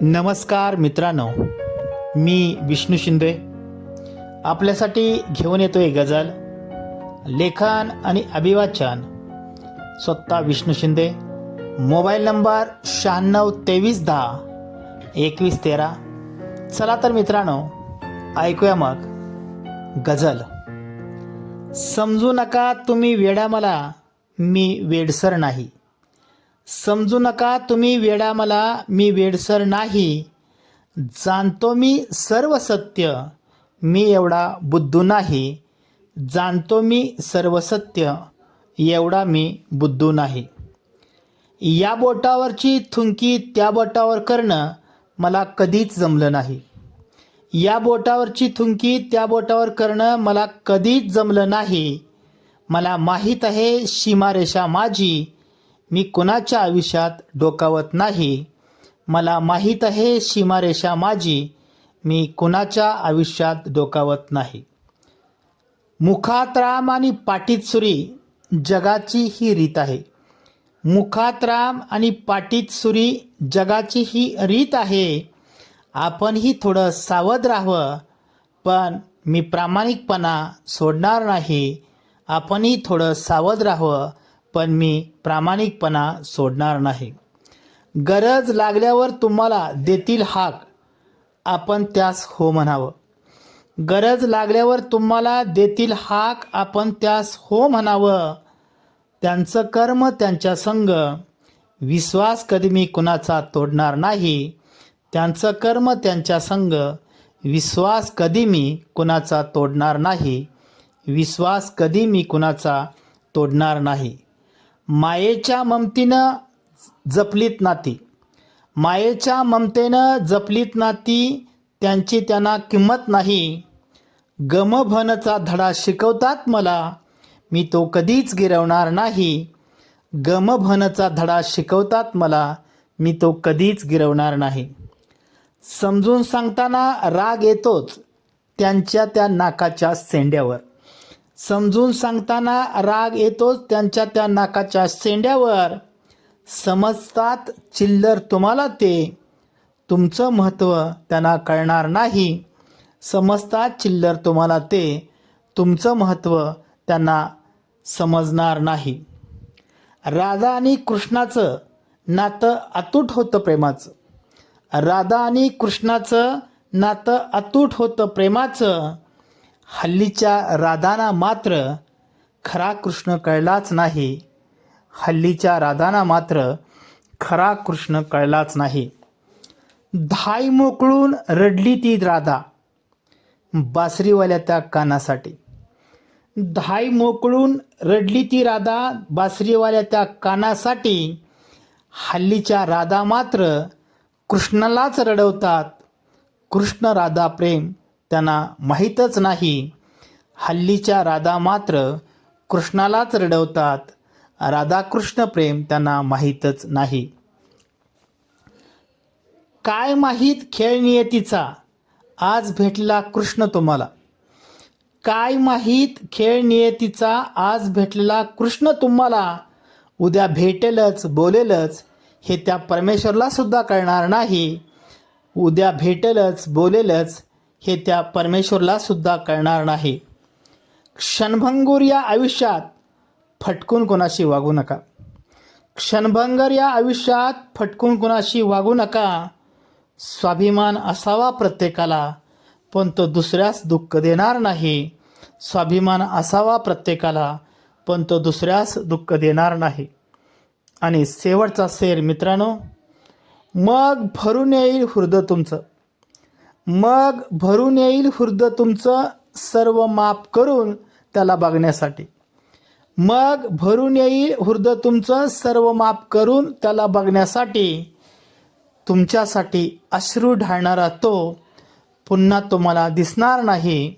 नमस्कार मित्रांनो, मी विष्णू शिंदे आपल्यासाठी घेऊन येतोय गझल. लेखन आणि अभिवाचन स्वतः विष्णू शिंदे. Mobile number 9623102113. चला तर मित्रांनो, ऐकूया मग गझल. समजू नका तुम्ही वेडा मला, मी वेडसर नाही. समजू नका तुम्ही वेडा मला, मी वेडसर नाही. जाणतो मी सर्व सत्य, मी एवढा बुद्धू नाही. जाणतो मी सर्व सत्य, एवढा मी बुद्धू नाही. या बोटावरची थुंकी त्या बोटावर करणं मला कधीच जमलं नाही. या बोटावरची थुंकी त्या बोटावर करणं मला कधीच जमलं नाही. मला माहीत आहे सीमारेषा माझी, मी कुणाच्या आयुष्यात डोकावत नाही. मला माहीत आहे सीमारेषा माझी, मी कुणाच्या आयुष्यात डोकावत नाही. मुखात राम आणि पाटीत सुरी, जगाची ही रीत आहे. मुखात राम आणि पाटीत सुरी, जगाची ही रीत आहे. आपणही थोडं सावध राहावं, पण मी प्रामाणिकपणा सोडणार नाही. आपणही थोडं सावध राहावं, पण मी प्रामाणिकपणा सोडणार नाही. गरज लागल्यावर तुम्हाला देतील हाक, आपण त्यास हो म्हणावं. गरज लागल्यावर तुम्हाला देतील हाक, आपण त्यास हो म्हणावं. त्यांचं कर्म त्यांच्या संग, विश्वास कधी मी कुणाचा तोडणार नाही. त्यांचं कर्म त्यांच्या संग, विश्वास कधी मी कुणाचा तोडणार नाही. विश्वास कधी मी कुणाचा तोडणार नाही. मायेच्या ममतीनं जपलीत नाती, मायेच्या ममतेनं जपलीत नाती, त्यांची त्यांना किंमत नाही. गमभनचा धडा शिकवतात मला, मी तो कधीच गिरवणार नाही. गमभनचा धडा शिकवतात मला, मी तो कधीच गिरवणार नाही. समजून सांगताना राग येतोच त्यांच्या त्या नाकाच्या सेंड्यावर. समजून सांगताना राग येतोच त्यांच्या त्या नाकाच्या सेंड्यावर. समजतात चिल्लर तुम्हाला ते, तुमचं महत्त्व त्यांना कळणार नाही. समजतात चिल्लर तुम्हाला ते, तुमचं महत्त्व त्यांना समजणार नाही. राधा आणि कृष्णाचं नातं अतूट होतं प्रेमाचं. राधा आणि कृष्णाचं नातं अतूट होतं प्रेमाचं. हल्लीच्या राधांना मात्र खरा कृष्ण कळलाच नाही. हल्लीच्या राधांना मात्र खरा कृष्ण कळलाच नाही. धाय मोकळून रडली ती राधा, बासरीवाल्या त्या कानासाठी. धाय मोकळून रडली ती राधा, बासरीवाल्या त्या कानासाठी. हल्लीच्या राधा मात्र कृष्णालाच रडवतात. कृष्ण राधा प्रेम त्यांना माहीतच नाही. हल्लीच्या राधा मात्र कृष्णालाच रडवतात. राधाकृष्ण प्रेम त्यांना माहीतच नाही. काय माहीत खेळ नियतीचा, आज भेटला कृष्ण तुम्हाला. काय माहीत खेळ नियतीचा, आज भेटलेला कृष्ण तुम्हाला. उद्या भेटेलच बोलेलच, हे त्या परमेश्वरला सुद्धा कळणार नाही. उद्या भेटेलच बोलेलच, हे त्या परमेश्वरला सुद्धा कळणार नाही. क्षणभंगूर या आयुष्यात फटकून कोणाशी वागू नका. क्षणभंगर या आयुष्यात फटकून कोणाशी वागू नका. स्वाभिमान असावा प्रत्येकाला, पण तो दुसऱ्यास दुःख देणार नाही. स्वाभिमान असावा प्रत्येकाला, पण तो दुसऱ्यास दुःख देणार नाही. आणि शेवटचा शेर मित्रांनो, मग भरून येईल हृदय तुमचं. मग भरून येईल हृदय तुमचं, सर्व माफ करून त्याला बघण्यासाठी. मग भरून येईल हृदय तुमचं, सर्व माफ करून त्याला बघण्यासाठी. तुमच्यासाठी अश्रू ढाळणारा तो पुन्हा तुम्हाला दिसणार नाही.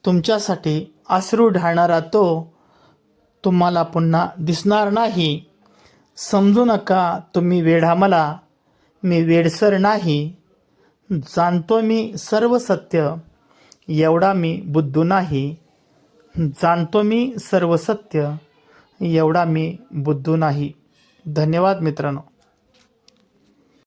तुमच्यासाठी अश्रू ढाळणारा तो तुम्हाला पुन्हा दिसणार नाही. समजू नका तुम्ही वेडा मला, मी वेडसर नाही. जाणतो मी सर्व सत्य, एवढा मी बुद्धू नाही. जाणतो मी सर्व सत्य, एवढा मी बुद्धू नाही. धन्यवाद मित्रांनो.